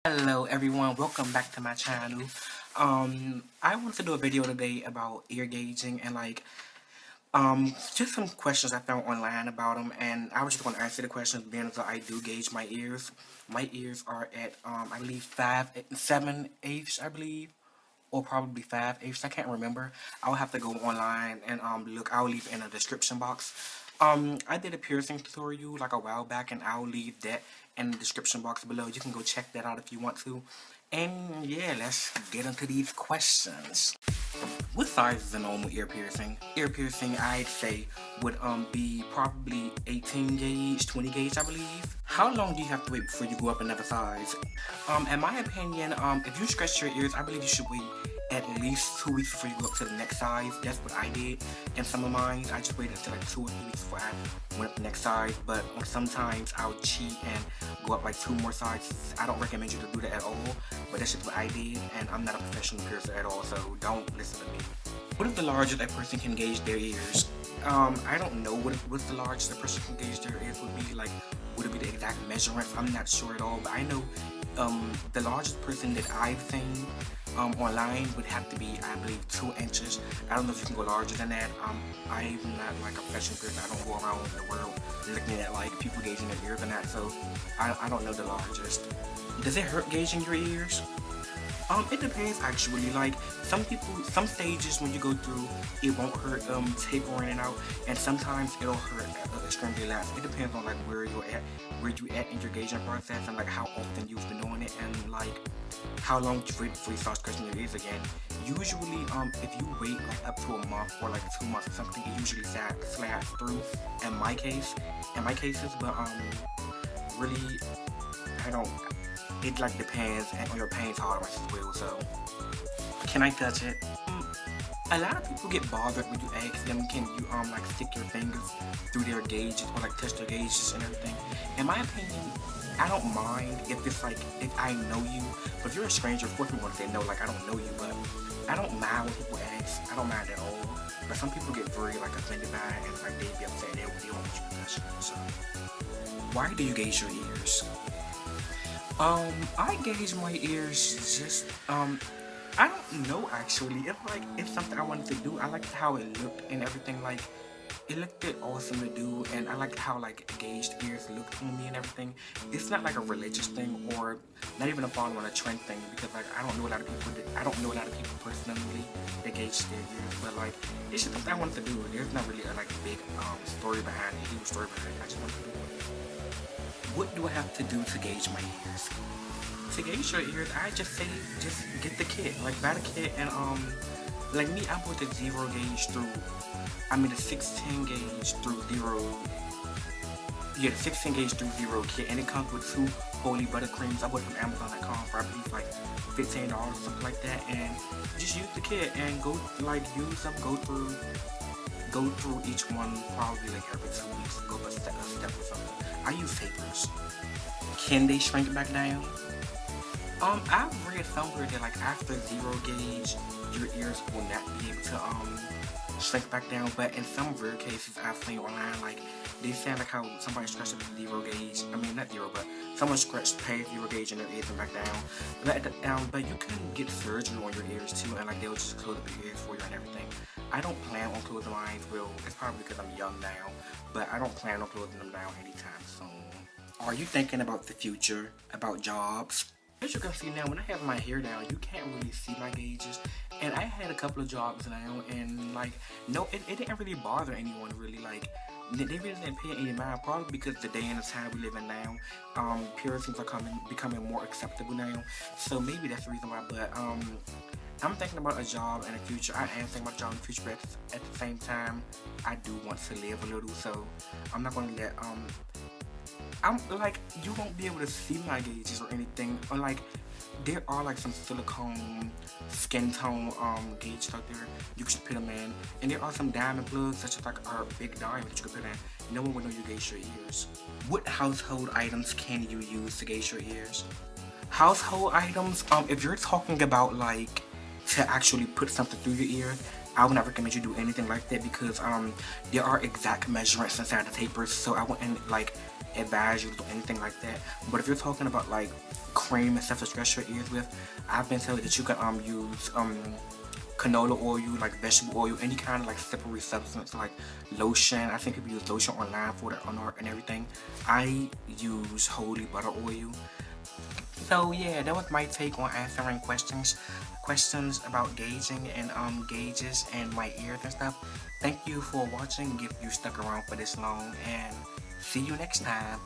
Hello everyone, welcome back to my channel. I wanted to do a video today about ear gauging and just some questions I found online about them, and I was just going to answer the questions being as I do gauge my ears. My ears are at I believe 7/8, I believe, or probably 5/8. I can't remember. I'll have to go online and look. I'll leave in a description box. I did a piercing tutorial like a while back, and I'll leave that in the description box below. You can go check that out if you want to. And yeah, let's get into these questions. What size is a normal ear piercing? Ear piercing, I'd say, would be probably 18 gauge, 20 gauge, I believe. How long do you have to wait before you go up another size? In my opinion, if you scratch your ears, I believe you should wait at least 2 weeks before you go up to the next size. That's what I did. In some of mine, I just waited until like 2 or 3 weeks before I went up the next size. But sometimes I'll cheat and go up like 2 more sizes. I don't recommend you to do that at all. But that's just what I did, and I'm not a professional piercer at all, so don't listen to me. What is the largest a person can gauge their ears? I don't know what's the largest a person can gauge their ears would be. Like, would it be the exact measurements? I'm not sure at all, but I know the largest person that I've seen online would have to be, I believe, 2 inches. I don't know if you can go larger than that. I'm not like a professional piercer. I don't go around the world looking at like people gauging their ears and that, so I don't know the largest. Does it hurt gauging your ears? It depends actually. Like some stages when you go through, it won't hurt tapering it out, and sometimes it'll hurt extremely less. It depends on like where you at in your gauging process, and like how often you've been doing it, and like how long you wait before you start scratching your ears again. Usually, if you wait like up to a month or like 2 months or something, it usually slides through. In my cases, but really, I don't. It like depends on your pain tolerance as well. So, can I touch it? A lot of people get bothered when you ask them, can you like stick your fingers through their gauges or like touch their gauges and everything. In my opinion, I don't mind if it's like if I know you, but if you're a stranger, of course we want to say no, like I don't know you, but I don't mind when people ask. I don't mind at all. But some people get very like offended by it, and like they be upset they don't want you to touch them. So, why do you gauge your ears? I gauge my ears just, I don't know actually. It's something I wanted to do. I liked how it looked and everything. Like, it looked awesome to do, and I liked how like gauged ears looked on me and everything. It's not like a religious thing or not even a following a trend thing, because like I don't know a lot of people personally that gauge their ears, but like it's just something I wanted to do. There's not really a like big story behind it, huge story behind it. I just wanted to do it. What do I have to do to gauge my ears? To gauge your ears, I just say just get the kit, like buy the kit, and like me, I bought the 0 gauge through, the 16 gauge through 0. Yeah, the 16 gauge through 0 kit, and it comes with 2 holy buttercreams. I bought it from Amazon.com for I believe like $15 or something like that, and just use the kit and go like use them, go through each one probably like every 2 weeks. Go a step or something. I use tapers. Can they shrink back down? I've read somewhere that like after 0 gauge, your ears will not be able to shrink back down. But in some rare cases I've seen online, like they sound like how somebody scratched up 0 gauge. Not 0, but someone scratched past 0 gauge and their ears went back down. But you can get surgery on your ears too, and like they'll just close up your ears for you and everything. I don't plan on closing mine. Well, it's probably because I'm young now, but I don't plan on closing them down anytime soon. Are you thinking about the future, about jobs? As you can see now, when I have my hair down, you can't really see my gauges, and I had a couple of jobs now, and like, no, it didn't really bother anyone really. Like, they really didn't pay any mind, probably because the day and the time we live in now, piercings are becoming more acceptable now, so maybe that's the reason why. But I'm thinking about a job in the future. I am thinking about a job in the future, but at the same time, I do want to live a little, so I'm not going to let I'm like, you won't be able to see my gauges or anything. Or like, there are like some silicone skin tone gauges out there you can put them in, and there are some diamond plugs such as like our big diamond that you can put in. No one will know you gauge your ears. What household items can you use to gauge your ears? Household items, if you're talking about like to actually put something through your ear, I would not recommend you do anything like that because there are exact measurements inside the tapers, so I wouldn't like advise you to do anything like that. But if you're talking about like cream and stuff to scratch your ears with, I've been told that you can use canola oil, like vegetable oil, any kind of like slippery substance like lotion. I think if you use lotion online for it and everything. I use holy butter oil. So yeah, that was my take on answering questions about gauging and gauges and my ears and stuff. Thank you for watching if you stuck around for this long, and see you next time.